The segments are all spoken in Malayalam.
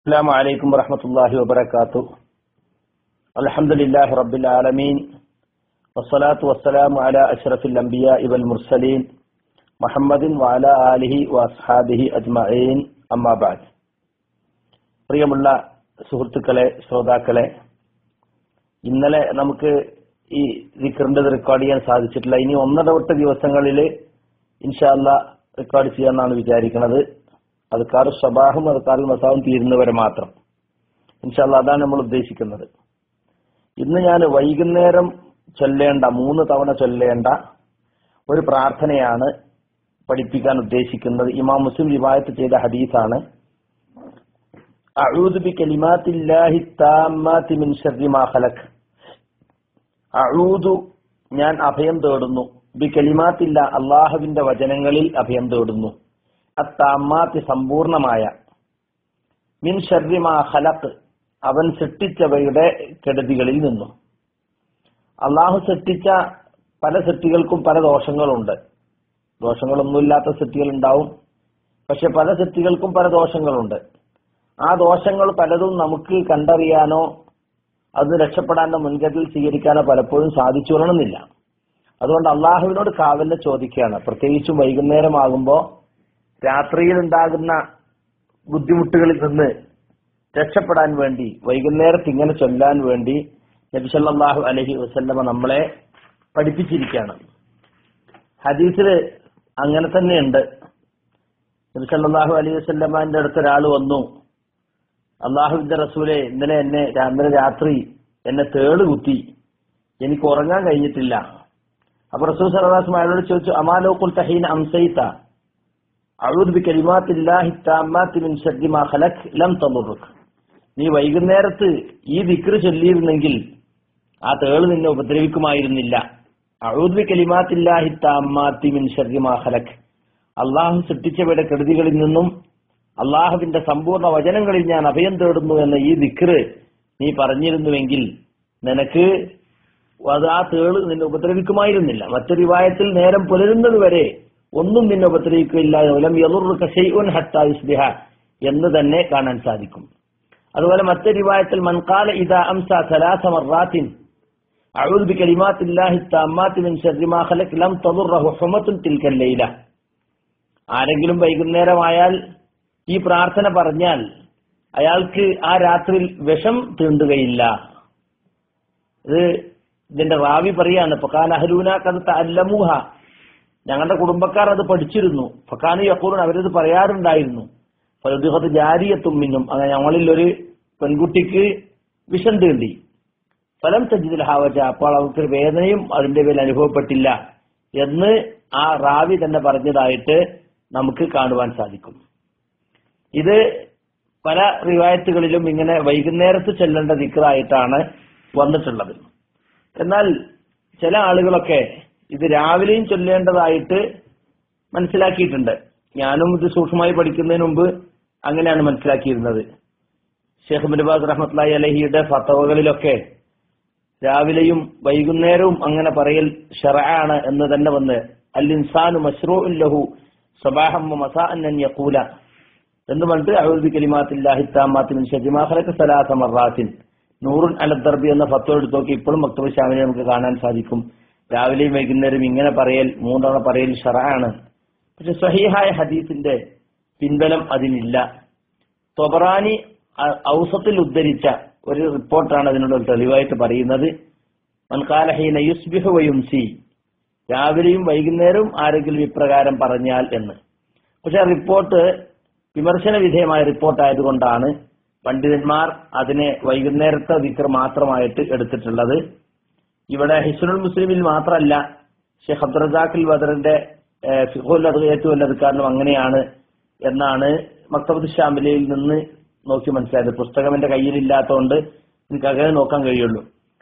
السلام عليكم ورحمة الله وبركاته. الحمد لله رب العالمين والصلاة والسلام على أشرف الأنبياء والمرسلين محمد وعلى آله وأصحابه أجمعين أما بعد. പ്രിയമുള്ള സുഹൃത്തുക്കളെ, ശ്രോതാക്കളെ, ഇന്നലെ നമുക്ക് ഈ ദിക്റിന്റെ റെക്കോർഡ് ചെയ്യാൻ സാധിച്ചിട്ടില്ല. ഇനി ഒന്നരവട്ട ദിവസങ്ങളിൽ ഇൻഷാ അല്ലാഹ് റെക്കോർഡ് ചെയ്യാമെന്നാണ് വിചാരിക്കുന്നത്. അദ്കാറു സബാഹും അദ്കാറുൽ മസാവും തീരുന്നവരെ മാത്രം. ഇൻഷാ അല്ലാഹ് അതാണ് നമ്മൾ ഉദ്ദേശിക്കുന്നത്. ഇന്ന് ഞാൻ വൈകുന്നേരം ചൊല്ലേണ്ട 3 തവണ ചൊല്ലേണ്ട ഒരു പ്രാർത്ഥനയാണ് പഠിപ്പിക്കാൻ ഉദ്ദേശിക്കുന്നത്. ഇമാം മുസ്ലിം റിവായത്ത് ചെയ്ത ഹദീസാണ്. അഊദു ബികലിമാത്തില്ലാഹി താമ്മാതി മിൻ ശർരി മാ ഖലഖ്. അഊദു, ഞാൻ അഭയം തേടുന്നു, ബികലിമാത്തില്ല, അല്ലാഹുവിന്റെ വചനങ്ങളിൽ അഭയം തേടുന്നു, അത്താമ്മാത്തി, സമ്പൂർണമായ, മിൻ ശർരി മാ ഖലഖ്, അവൻ സൃഷ്ടിച്ചവയുടെ കെടുതികളിൽ നിന്നും. അള്ളാഹു സൃഷ്ടിച്ച പല സൃഷ്ടികൾക്കും പല ദോഷങ്ങളുണ്ട്. ദോഷങ്ങളൊന്നുമില്ലാത്ത സൃഷ്ടികൾ ഉണ്ടാവും, പക്ഷെ പല സൃഷ്ടികൾക്കും പല ദോഷങ്ങളുണ്ട്. ആ ദോഷങ്ങൾ പലതും നമുക്ക് കണ്ടറിയാനോ അത് രക്ഷപ്പെടാനോ മുൻകരുതൽ സ്വീകരിക്കാനോ പലപ്പോഴും സാധിച്ചു വരണമെന്നില്ല. അതുകൊണ്ട് അള്ളാഹുവിനോട് കാവലിനെ ചോദിക്കുകയാണ്. പ്രത്യേകിച്ചും വൈകുന്നേരമാകുമ്പോൾ രാത്രിയിൽ ഉണ്ടാകുന്ന ബുദ്ധിമുട്ടുകളിൽ നിന്ന് രക്ഷപ്പെടാൻ വേണ്ടി വൈകുന്നേരത്ത് ഇങ്ങനെ ചൊല്ലാൻ വേണ്ടി നബി സല്ലല്ലാഹു അലൈഹി വസല്ലമ നമ്മളെ പഠിപ്പിച്ചിരിക്കുകയാണ്. ഹദീസിൽ അങ്ങനെ തന്നെയുണ്ട്. നബി സല്ലല്ലാഹു അലൈഹി വസല്ലമന്റെ അടുത്ത് ഒരാൾ വന്നു, അള്ളാഹുവിന്റെ റസൂലെ, ഇന്നലെ രാത്രി എന്നെ തേള് കുത്തി, എനിക്ക് ഉറങ്ങാൻ കഴിഞ്ഞിട്ടില്ല. അപ്പൊ റസൂൽ സല്ലല്ലാഹു അലൈഹി വസല്ലം അയാളോട് ചോദിച്ചു, അമാലോ ഖുൽത ഹീന അംസൈത അഊദു ബികലിമാത്തില്ലാഹി താമ്മാതി മിൻ ശർരി മാ ഖലഖ് ലം തദുറുക. നീ വൈകുന്നേരത്ത് ഈ ദിക്ർ ചൊല്ലിയിരുന്നെങ്കിൽ ആ തേള് നിന്നെ ഉപദ്രവിക്കുമായിരുന്നില്ല. അഊദു ബികലിമാത്തില്ലാഹി താമ്മാതി മിൻ ശർരി മാ ഖലഖ്, അള്ളാഹു സൃഷ്ടിച്ചവയുടെ കെടുതികളിൽ നിന്നും അള്ളാഹുവിന്റെ സമ്പൂർണ്ണ വചനങ്ങളിൽ ഞാൻ അഭയം തേടുന്നു എന്ന ഈ ദിക്ർ നീ പറഞ്ഞിരുന്നുവെങ്കിൽ നിനക്ക് ആ തേള് നിന്നെ ഉപദ്രവിക്കുമായിരുന്നില്ല. മറ്റൊരു റിവായത്തിൽ നേരം പുലരുന്നത് വരെ ഒന്നും നിന്നെ ഉപദ്രവിക്കില്ല, ലം യദുറുക ശൈഉൻ ഹത്താ യുസ്ബിഹ എന്ന് തന്നെ കാണാൻ സാധിക്കും. അതുപോലെ മറ്റൊരു റിവായത്തിൽ മൻ ഖാല ഇദാ അംസാ സലാസ മർറാത്തിൻ അഊദു ബികലിമാത്തില്ലാഹി താമ്മാതി മിൻ ശർരി മാ ഖലഖ് ലം തദുറഹു ഹുമത്തുൻ തിൽക്കൽ ലൈല. ആരെങ്കിലും വൈകുന്നേരമായാൽ ഈ പ്രാർത്ഥന പറഞ്ഞാൽ അയാൾക്ക് ആ രാത്രിയിൽ വിഷം തീണ്ടുകയില്ല. ഇതിന്റെ റാവി പറയാണ്, ഫഖാന അഹ്ലൂനാ ഖദ് തഅല്ലമൂഹ, ഞങ്ങളുടെ കുടുംബക്കാർ അത് പഠിച്ചിരുന്നു. ഫഖാനു യഖൂലൂൻ, അവരത് പറയാറുണ്ടായിരുന്നു. ഫലദുഖത് ജാരിയത്തും മിന്നും, അങ്ങനെ ഞങ്ങളിൽ ഒരു പെൺകുട്ടിക്ക് വിഷം തീണ്ടി. ഫലം തജിദ് ലഹാ വജഅ, അപ്പോൾ അവർക്ക് വേദനയും അതിന്റെ പേരിൽ അനുഭവപ്പെട്ടില്ല എന്ന് ആ റാവി തന്നെ പറഞ്ഞതായിട്ട് നമുക്ക് കാണുവാൻ സാധിക്കും. ഇത് പല റിവായത്തുകളിലും ഇങ്ങനെ വൈകുന്നേരത്ത് ചൊല്ലേണ്ട ദിക്റായിട്ടാണ് വന്നിട്ടുള്ളത്. എന്നാൽ ചില ആളുകളൊക്കെ ഇത് രാവിലെയും ചൊല്ലേണ്ടതായിട്ട് മനസ്സിലാക്കിയിട്ടുണ്ട്. ഞാനും ഇത് സൂക്ഷ്മമായി പഠിക്കുന്നതിന് മുമ്പ് അങ്ങനെയാണ് മനസ്സിലാക്കിയിരുന്നത്. ഷെയ്ഖ് ഇബ്നു ബാസ് റഹ്മത്തുള്ളാഹി അലൈഹിയുടെ ഫതവകളിലൊക്കെ രാവിലെയും വൈകുന്നേരവും അങ്ങനെ പറയൽ ശർഅാണ് എന്ന് തന്നെ വന്ന്, അൽ ഇൻസാനു മശ്റൂഉൻ ലഹു സബാഹൻ വ മസാഅൻ അൻ യഖൂല എന്ന് പറഞ്ഞിട്ട് അഊദു ബികലിമാത്തില്ലാഹി താമ്മാതി മിൻ ശർരി മാ ഖലഖ സലാസ മർറാത്തിൻ നൂറുൻ അല ദർബി എന്ന ഫത്വ എടുത്ത് നോക്കി ഇപ്പോഴും മക്തബ് ശാമിലിൽ നമുക്ക് കാണാൻ സാധിക്കും. രാവിലെയും വൈകുന്നേരം ഇങ്ങനെ പറയൽ, 3 തവണ പറയൽ ശർഅാണ്. പക്ഷെ സ്വഹീഹായ ഹദീസിന്റെ പിൻബലം അതിനില്ല. തൊബറാനി ഔസത്തിൽ ഉദ്ധരിച്ച ഒരു റിപ്പോർട്ടാണ് അതിനുള്ള തെളിവായിട്ട് പറയുന്നത്. മൻ ഖാല ഹീന യുസ്ബിഹു വ യുംസി, രാവിലെയും വൈകുന്നേരവും ആരെങ്കിലും ഇപ്രകാരം പറഞ്ഞാൽ എന്ന്. പക്ഷെ ആ റിപ്പോർട്ട് വിമർശന വിധേയമായ റിപ്പോർട്ടായതുകൊണ്ടാണ് പണ്ഡിതന്മാർ അതിനെ വൈകുന്നേരത്തെ ദിക്ർ മാത്രമായിട്ട് എടുത്തിട്ടുള്ളത്. ഇവിടെ ഹിസ്നുൽ മുസ്ലിമിൽ മാത്രമല്ല, ഷെയ്ഖ് അബ്ദുർ റസാഖിൽ ബദറിന്റെ ഫിഖ്ഹുൽ അദ്കാറിലും അങ്ങനെയാണ് എന്നാണ് മക്തബത്ത് ശാമിലയിൽ നിന്ന് നോക്കി മനസ്സിലായത്. പുസ്തകം എന്റെ കയ്യിലില്ലാത്തതുകൊണ്ട് എനിക്ക് അങ്ങനെ നോക്കാൻ കഴിയുള്ളൂ.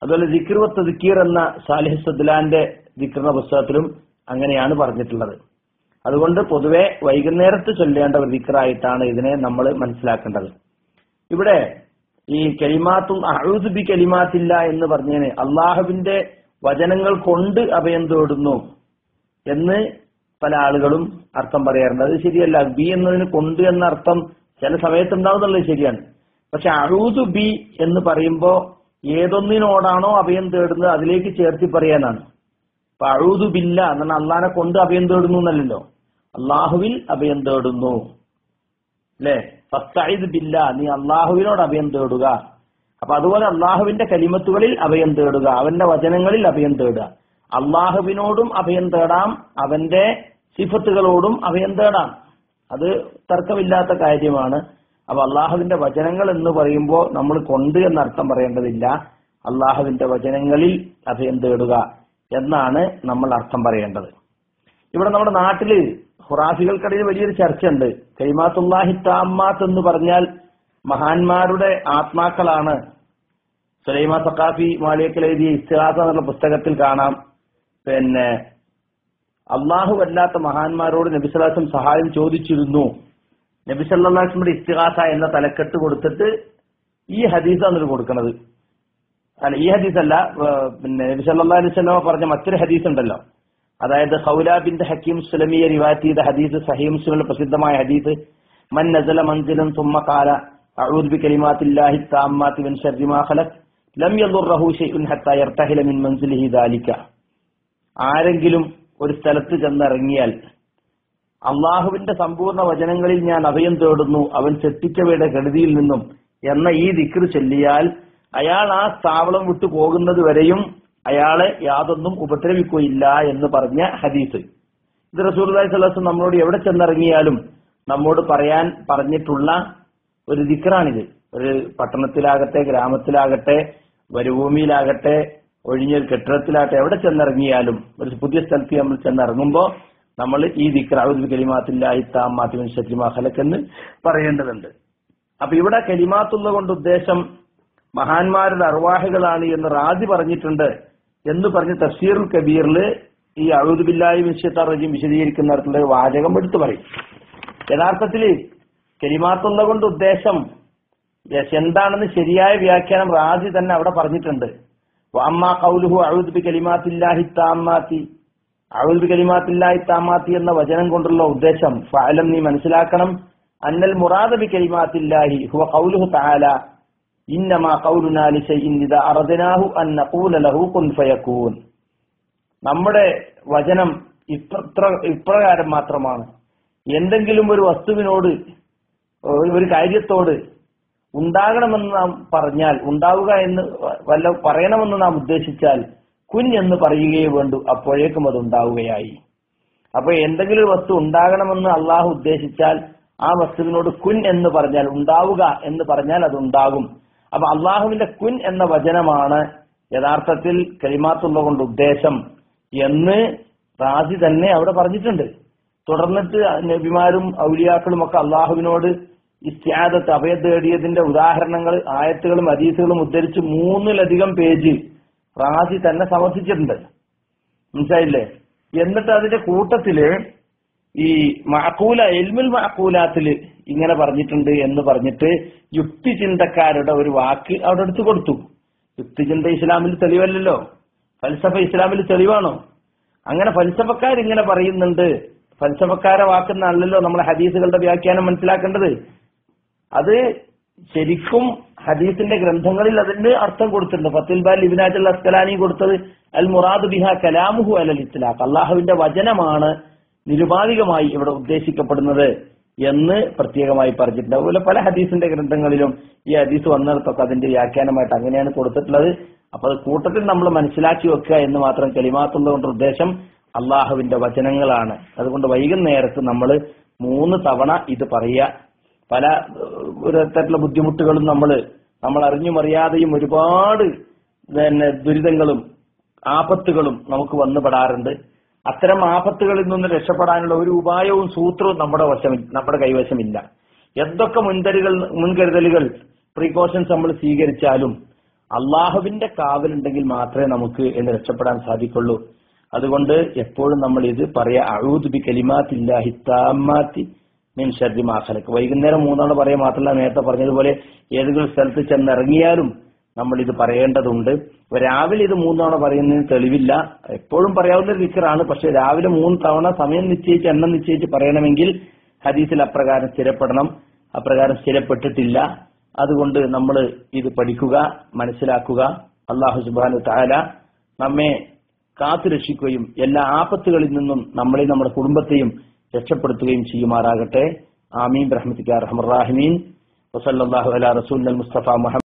അതുപോലെ ദിക്ർ വ തദ്കീർ എന്ന സാലിഹ് സദ്ലാന്റെ ദിക്റിന്റെ പുസ്തകത്തിലും അങ്ങനെയാണ് പറഞ്ഞിട്ടുള്ളത്. അതുകൊണ്ട് പൊതുവെ വൈകുന്നേരത്ത് ചൊല്ലേണ്ട ഒരു ദിക്റായിട്ടാണ് ഇതിനെ നമ്മൾ മനസ്സിലാക്കേണ്ടത്. ഇവിടെ ഈ കലിമാത്തും അഊദു ബി കലിമാത്തില്ല എന്ന് പറഞ്ഞതിന് അള്ളാഹുവിന്റെ വചനങ്ങൾ കൊണ്ട് അഭയം തേടുന്നു എന്ന് പല ആളുകളും അർത്ഥം പറയാറുണ്ട്. അത് ശരിയല്ല. ബി എന്നതിന് കൊണ്ട് എന്ന അർത്ഥം ചില സമയത്ത് ഉണ്ടാവുന്നുള്ളത് ശരിയാണ്. പക്ഷെ അഊദു ബി എന്ന് പറയുമ്പോ ഏതൊന്നിനോടാണോ അഭയം തേടുന്നത് അതിലേക്ക് ചേർത്തി പറയാനാണ്. അപ്പൊ അഊദു ബില്ല എന്നാണ് അള്ളാഹിനെ കൊണ്ട് അഭയം തേടുന്നു എന്നല്ലല്ലോ, അള്ളാഹുവിൽ അഭയം തേടുന്നു അല്ലെ. ഫസ്തഈദ് ബില്ല, നീ അള്ളാഹുവിനോട് അഭയം തേടുക. അപ്പൊ അതുപോലെ അള്ളാഹുവിന്റെ കലിമത്തുകളിൽ അഭയം തേടുക, അവന്റെ വചനങ്ങളിൽ അഭയം തേടുക. അള്ളാഹുവിനോടും അഭയം തേടാം, അവന്റെ സിഫത്തുകളോടും അഭയം തേടാം, അത് തർക്കമില്ലാത്ത കാര്യമാണ്. അപ്പൊ അള്ളാഹുവിന്റെ വചനങ്ങൾ എന്ന് പറയുമ്പോൾ നമ്മൾ കൊണ്ട് എന്നർത്ഥം പറയേണ്ടതില്ല, അള്ളാഹുവിന്റെ വചനങ്ങളിൽ അഭയം തേടുക എന്നാണ് നമ്മൾ അർത്ഥം പറയേണ്ടത്. ഇവിടെ നമ്മുടെ നാട്ടില് ഖുറാഫികൾക്കിടയിൽ വലിയൊരു ചർച്ചയുണ്ട്. കലിമാത്തുല്ലാഹി താമ്മാത്ത് എന്ന് പറഞ്ഞാൽ മഹാന്മാരുടെ ആത്മാക്കളാണ്. സുലൈമാൻ സഖാഫി മാലിയക്കൽ എഴുതിയ ഇസ്തിഗാസ എന്നുള്ള പുസ്തകത്തിൽ കാണാം, അള്ളാഹു അല്ലാത്ത മഹാന്മാരോട് നബി സല്ലല്ലാഹു അലൈഹി വസല്ലം സഹായം ചോദിച്ചിരുന്നു. നബി സല്ലല്ലാഹു അലൈഹി വസല്ലം ഇസ്തിഗാസ എന്ന തലക്കെട്ട് കൊടുത്തിട്ട് ഈ ഹദീസാണ് കൊടുക്കുന്നത്. അല്ല, ഈ ഹദീസല്ല, നബി സല്ലല്ലാഹു അലൈഹി വസല്ലം പറഞ്ഞ മറ്റൊരു ഹദീസ് ഉണ്ടല്ലോ, അതായത് ഖൗല ബിൻത് ഹക്കീം സുലമിയ റിവായത്ത് ചെയ്ത ഹദീസ്, സഹീഹ് മുസ്ലിമിലെ പ്രസിദ്ധമായ ഹദീസ്, മൻ നസല മൻസിലൻ സുമ്മ ഖാല അഊദു ബികലിമാത്തില്ലാഹി താമ്മാത്തി മിൻ ശർരി മാ ഖലഖ് ലം യദുർറഹു ശൈഉൻ ഹത്താ യർതഹില മിൻ മൻസിലിഹി ദാലിക. ആരെങ്കിലും ഒരു സ്ഥലത്ത് ചെന്നിറങ്ങിയാൽ അള്ളാഹുവിന്റെ സമ്പൂർണ്ണ വചനങ്ങളിൽ ഞാൻ അഭയം തേടുന്നു അവൻ സൃഷ്ടിച്ചവയുടെ കെടുതിയിൽ നിന്നും എന്ന ഈ ദിക്ർ ചൊല്ലിയാൽ അയാൾ ആ സ്ഥാവളം വിട്ടു പോകുന്നത് വരെയും അയാളെ യാതൊന്നും ഉപദ്രവിക്കുകയില്ല എന്ന് പറഞ്ഞ ഹദീസ്. ഇത് റസൂലുള്ളാഹി സ്വല്ലല്ലാഹു അലൈഹി വസല്ലം നമ്മളോട് എവിടെ ചെന്നിറങ്ങിയാലും നമ്മോട് പറയാൻ പറഞ്ഞിട്ടുള്ള ഒരു ദിക്റാണിത്. ഒരു പട്ടണത്തിലാകട്ടെ, ഗ്രാമത്തിലാകട്ടെ, മരുഭൂമിയിലാകട്ടെ, ഒഴിഞ്ഞൊരു കെട്ടിടത്തിലാകട്ടെ, എവിടെ ചെന്നിറങ്ങിയാലും ഒരു പുതിയ സ്ഥലത്ത് നമ്മൾ ചെന്നിറങ്ങുമ്പോൾ നമ്മൾ ഈ ദിക്ർ അഊദു ബികലിമാത്തില്ലാഹി താമ്മാത്തി മിൻ ശർരി മാ ഖലഖ് എന്ന് പറയേണ്ടതുണ്ട്. അപ്പൊ ഇവിടെ കലിമാത്തുള്ള കൊണ്ട് ഉദ്ദേശം മഹാന്മാരുടെ അർവാഹുകളാണ് എന്ന് റാജി പറഞ്ഞിട്ടുണ്ട് എന്ന് പറഞ്ഞ് തഫ്സീറുൽ കബീറിൽ ഈ അഊദു ബില്ലാഹി മിനശ് ശൈത്താനിർ റജീം വിശദീകരിക്കുന്നിടത്തുള്ള വാചകം എടുത്തു പറയും. യഥാർത്ഥത്തിൽ കലിമാത്തുള്ള കൊണ്ട് ഉദ്ദേശം എന്താണെന്ന് ശരിയായ വ്യാഖ്യാനം റാജി തന്നെ അവിടെ പറഞ്ഞിട്ടുണ്ട്. വഅമ്മാ ഖൗലുഹു അഊദു ബികലിമാത്തില്ലാഹി താമ്മാത്തി, അഊദു ബികലിമാത്തില്ലാഹി താമ്മാത്തി എന്ന വചനം കൊണ്ടുള്ള ഉദ്ദേശം ഫഅലം, നീ മനസ്സിലാക്കണം, അന്നൽ മുറാദ ബികലിമാത്തില്ലാഹി ഹുവ ഖൗലുഹു തആല ഇന്നമാ ഖൗലുനാ ലിശൈഇൻ ഇദാ അറദ്നാഹു അൻ നഖൂല ലഹു കുൻ ഫയകൂൻ. നമ്മുടെ വചനം ഇപ്രകാരം മാത്രമാണ്, എന്തെങ്കിലും ഒരു വസ്തുവിനോട്, ഒരു കാര്യത്തോട് ഉണ്ടാകണമെന്ന് നാം പറഞ്ഞാൽ, ഉണ്ടാവുക എന്ന് വല്ല പറയണമെന്ന് നാം ഉദ്ദേശിച്ചാൽ കുൻ എന്ന് പറയുകയേ വേണ്ടു, അപ്പോഴേക്കും അത് ഉണ്ടാവുകയായി. അപ്പൊ എന്തെങ്കിലും ഒരു വസ്തു ഉണ്ടാകണമെന്ന് അള്ളാഹു ഉദ്ദേശിച്ചാൽ ആ വസ്തുവിനോട് കുൻ എന്ന് പറഞ്ഞാൽ, ഉണ്ടാവുക എന്ന് പറഞ്ഞാൽ അത് ഉണ്ടാകും. അപ്പൊ അള്ളാഹുവിന്റെ കുൻ എന്ന വചനമാണ് യഥാർത്ഥത്തിൽ കലിമാത്തുള്ള കൊണ്ട് ഉദ്ദേശം എന്ന് റാസി തന്നെ അവിടെ പറഞ്ഞിട്ടുണ്ട്. തുടർന്നിട്ട് നബിമാരും ഔലിയാക്കളും ഒക്കെ അള്ളാഹുവിനോട് ഇസ്തിആദത്ത് അഭയം തേടിയതിന്റെ ഉദാഹരണങ്ങൾ, ആയത്തുകളും ഹദീസുകളും ഉദ്ധരിച്ച് 3-ലധികം പേജ് റാസി തന്നെ സമർപ്പിച്ചിട്ടുണ്ട്. മനസ്സിലായില്ലേ? എന്നിട്ട് അതിന്റെ കൂട്ടത്തില് ഈ മഅഖൂല ഇൽമുൽ മഅഖൂലാത്തില് ഇങ്ങനെ പറഞ്ഞിട്ടുണ്ട് എന്ന് പറഞ്ഞിട്ട് യുക്തി ചിന്തക്കാരുടെ ഒരു വാക്ക് അവിടെ എടുത്തു കൊടുത്തു. യുക്തിചിന്ത ഇസ്ലാമിൽ തെളിവല്ലല്ലോ, ഫൽസഫ ഇസ്ലാമിൽ തെളിവാണോ? അങ്ങനെ ഫൽസഫക്കാരിങ്ങനെ പറയുന്നുണ്ട്. ഫൽസഫക്കാരെ വാക്കെന്നല്ലല്ലോ നമ്മളെ ഹദീസുകളുടെ വ്യാഖ്യാനം മനസ്സിലാക്കേണ്ടത്. അത് ശരിക്കും ഹദീസിന്റെ ഗ്രന്ഥങ്ങളിൽ അതിന് അർത്ഥം കൊടുത്തിട്ടുണ്ട്. ഫത്തുൽ ബാരി ഇബ്നു ഹജർ അസ്കലാനി കൊടുത്തത് അൽ മുറാദു ബിഹാ കലാമുഹു അലൽ ഇത്ലാഖ്, അള്ളാഹുവിന്റെ വചനമാണ് നിരുപാധികമായി ഇവിടെ ഉദ്ദേശിക്കപ്പെടുന്നത് എന്ന് പ്രത്യേകമായി പറഞ്ഞിട്ടുണ്ട്. അതുപോലെ പല ഹദീസിന്റെ ഗ്രന്ഥങ്ങളിലും ഈ ഹദീസ് വന്നിടത്തൊക്കെ അതിന്റെ വ്യാഖ്യാനമായിട്ട് അങ്ങനെയാണ് കൊടുത്തിട്ടുള്ളത്. അപ്പൊ അത് കൂട്ടത്തിൽ നമ്മൾ മനസ്സിലാക്കി വെക്കുക എന്ന് മാത്രം. കലിമാത്തുള്ളതുകൊണ്ട് ഉദ്ദേശം അള്ളാഹുവിന്റെ വചനങ്ങളാണ്. അതുകൊണ്ട് വൈകുന്നേരത്ത് നമ്മൾ 3 തവണ ഇത് പറയുക. പല ഒരു തരത്തിലുള്ള ബുദ്ധിമുട്ടുകളും നമ്മൾ അറിഞ്ഞും അറിയാതെയും ഒരുപാട് ദുരിതങ്ങളും ആപത്തുകളും നമുക്ക് വന്നുപെടാറുണ്ട്. അത്തരം ആപത്തുകളിൽ നിന്ന് രക്ഷപ്പെടാനുള്ള ഒരു ഉപായവും സൂത്രവും നമ്മുടെ കൈവശമില്ല. എന്തൊക്കെ മുൻകരുതലുകൾ പ്രീകോഷൻസ് നമ്മൾ സ്വീകരിച്ചാലും അള്ളാഹുവിന്റെ കാവലുണ്ടെങ്കിൽ മാത്രമേ നമുക്ക് എന്ന് രക്ഷപ്പെടാൻ സാധിക്കുള്ളൂ. അതുകൊണ്ട് എപ്പോഴും നമ്മൾ ഇത് പറയാ, അഊദു ബികലിമാത്തില്ലാഹി താമ്മാത്തി മിൻ ശർരി മാ ഖലഖ്. വൈകുന്നേരം 3 തവണ പറയാൻ മാത്രമല്ല, നേരത്തെ പറഞ്ഞതുപോലെ ഏതെങ്കിലും സ്ഥലത്ത് ചെന്നിറങ്ങിയാലും നമ്മൾ ഇത് പറയേണ്ടതുണ്ട്. രാവിലെ ഇത് 3 തവണ പറയുന്നതിന് തെളിവില്ല, എപ്പോഴും പറയാവുന്ന ഒരു ദിക്റാണ്. പക്ഷെ രാവിലെ 3 തവണ സമയം നിശ്ചയിച്ച് എണ്ണം നിശ്ചയിച്ച് പറയണമെങ്കിൽ ഹദീസിൽ അപ്രകാരം സ്ഥിരപ്പെടണം. അപ്രകാരം സ്ഥിരപ്പെട്ടിട്ടില്ല. അതുകൊണ്ട് നമ്മൾ ഇത് പഠിക്കുക, മനസ്സിലാക്കുക. അല്ലാഹു സുബ്ഹാനഹു തആല നമ്മെ കാത്തുരക്ഷിക്കുകയും എല്ലാ ആപത്തുകളിൽ നിന്നും നമ്മളെയും നമ്മുടെ കുടുംബത്തെയും രക്ഷപ്പെടുത്തുകയും ചെയ്യുമാറാകട്ടെ. ആമീൻ ബിറഹ്മതിക യാ അർഹമർ റഹീമീൻ. വസല്ലല്ലാഹു അലാ റസൂലിൽ മുസ്തഫ മുഹമ്മദ്